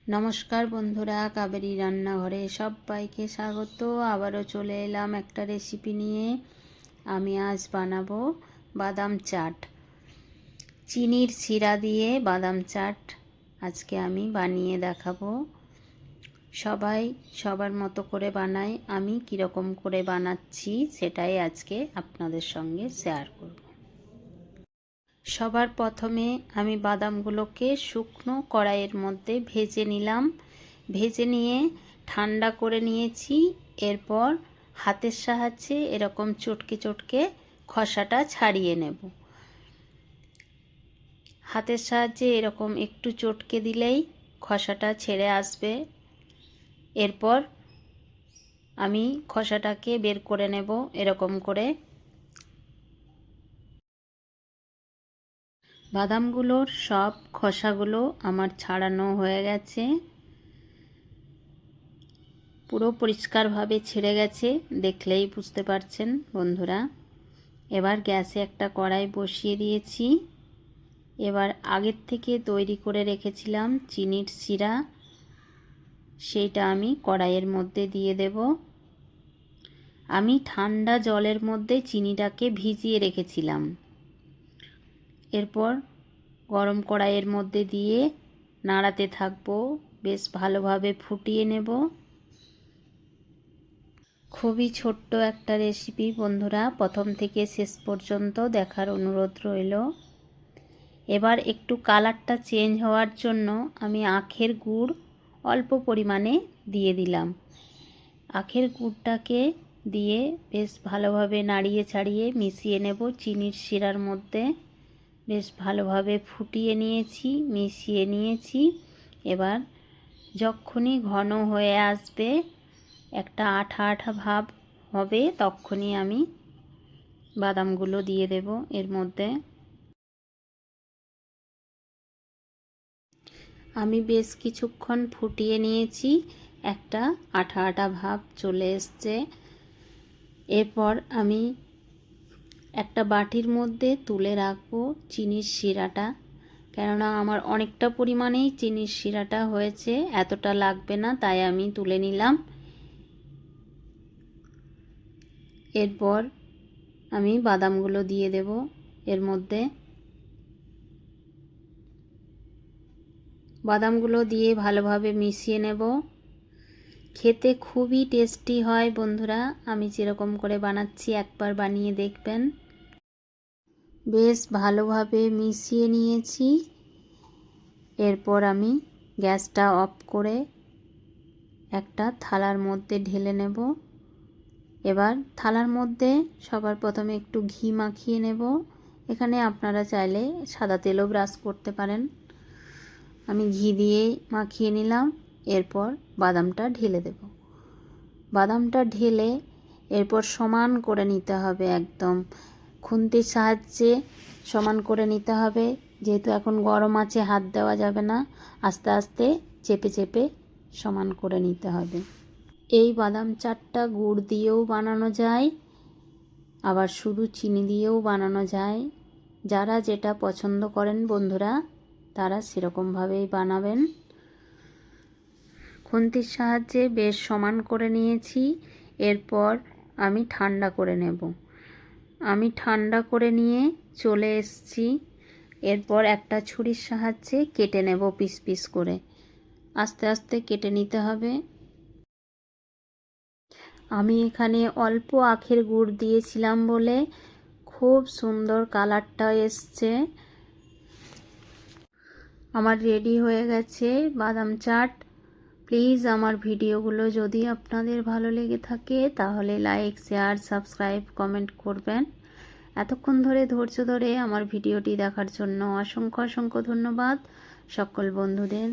নমস্কার বন্ধুরা, কাবেরী রান্নাঘরে সবাইকে স্বাগত। আবারও চলে এলাম একটা রেসিপি নিয়ে। আমি আজ বানাবো বাদাম চাট। চিনির শিরা দিয়ে বাদাম চাট আজকে আমি বানিয়ে দেখাবো। সবাই সবার মতো করে বানায়, আমি কীরকম করে বানাচ্ছি সেটাই আজকে আপনাদের সঙ্গে শেয়ার করব। সবার প্রথমে আমি বাদামগুলোকে শুকনো কড়াইয়ের মধ্যে ভেজে নিলাম। ভেজে নিয়ে ঠান্ডা করে নিয়েছি। এরপর হাতের সাহায্যে এরকম চটকে চটকে খোসাটা ছাড়িয়ে নেব। হাতের সাহায্যে এরকম একটু চটকে দিলেই খোসাটা ছেড়ে আসবে। এরপর আমি খোসাটাকে বের করে নেব এরকম করে। বাদামগুলোর সব খোসাগুলো আমার ছাড়ানো হয়ে গেছে, পুরো পরিষ্কারভাবে ছেড়ে গেছে, দেখলেই বুঝতে পারছেন বন্ধুরা। এবার গ্যাসে একটা কড়াই বসিয়ে দিয়েছি। এবার আগের থেকে তৈরি করে রেখেছিলাম চিনির শিরা, সেইটা আমি কড়াইয়ের মধ্যে দিয়ে দেব। আমি ঠান্ডা জলের মধ্যে চিনিটাকে ভিজিয়ে রেখেছিলাম। এরপর গরম কড়াইয়ের মধ্যে দিয়ে নাড়াতে থাকবো, বেশ ভালোভাবে ফুটিয়ে নেব। খুবই ছোট্ট একটা রেসিপি বন্ধুরা, প্রথম থেকে শেষ পর্যন্ত দেখার অনুরোধ রইল। এবার একটু কালারটা চেঞ্জ হওয়ার জন্য আমি আখের গুড় অল্প পরিমাণে দিয়ে দিলাম। আখের গুড়টাকে দিয়ে বেশ ভালোভাবে নাড়িয়ে ছাড়িয়ে মিশিয়ে নেব চিনির শিরার মধ্যে। বেশ ভালোভাবে ফুটিয়ে নিয়েছি, মিশিয়ে নিয়েছি। এবার যখনই ঘন হয়ে আসবে, একটা আঠা আঠা ভাব হবে, তখনই আমি বাদামগুলো দিয়ে দেব এর মধ্যে। আমি বেশ কিছুক্ষণ ফুটিয়ে নিয়েছি, একটা আঠা আঠা ভাব চলে এসছে। এরপর আমি একটা বাটির মধ্যে তুলে রাখবো চিনির শিরাটা, কেননা আমার অনেকটা পরিমাণেই চিনির শিরাটা হয়েছে, এতটা লাগবে না, তাই আমি তুলে নিলাম। এরপর আমি বাদামগুলো দিয়ে দেব এর মধ্যে। বাদামগুলো দিয়ে ভালোভাবে মিশিয়ে নেব। খেতে খুবই টেস্টি হয় বন্ধুরা, আমি যেরকম করে বানাচ্ছি একবার বানিয়ে দেখবেন। বেশ ভালোভাবে মিশিয়ে নিয়েছি। এরপর আমি গ্যাসটা অফ করে একটা থালার মধ্যে ঢেলে নেব। এবার থালার মধ্যে সবার প্রথমে একটু ঘি মাখিয়ে নেব। এখানে আপনারা চাইলে সাদা তেলও ব্রাশ করতে পারেন। আমি ঘি দিয়েই মাখিয়ে নিলাম। এরপর বাদামটা ঢেলে দেব। বাদামটা ঢেলে এরপর সমান করে নিতে হবে, একদম খুন্তির সাহায্যে সমান করে নিতে হবে। যেহেতু এখন গরম আছে, হাত দেওয়া যাবে না, আস্তে আস্তে চেপে চেপে সমান করে নিতে হবে। এই বাদাম চাটটা গুড় দিয়েও বানানো যায়, আবার শুধু চিনি দিয়েও বানানো যায়। যারা যেটা পছন্দ করেন বন্ধুরা, তারা সেরকমভাবেই বানাবেন। খুন্তির সাহায্যে বেশ সমান করে নিয়েছি। এরপর আমি ঠান্ডা করে নেব। আমি ঠান্ডা করে নিয়ে চলে এসেছি। এরপর একটা ছুরির সাহায্যে কেটে নেব পিস পিস করে, আস্তে আস্তে কেটে নিতে হবে। আমি এখানে অল্প আখের গুড় দিয়েছিলাম বলে খুব সুন্দর কালারটা এসছে। আমার রেডি হয়ে গেছে বাদাম চাট। প্লিজ আমার ভিডিওগুলো যদি আপনাদের ভালো লেগে থাকে তাহলে লাইক, শেয়ার, সাবস্ক্রাইব, কমেন্ট করবেন। এতক্ষণ ধরে ধৈর্য ধরে আমার ভিডিওটি দেখার জন্য অসংখ্য অসংখ্য ধন্যবাদ সকল বন্ধুদের।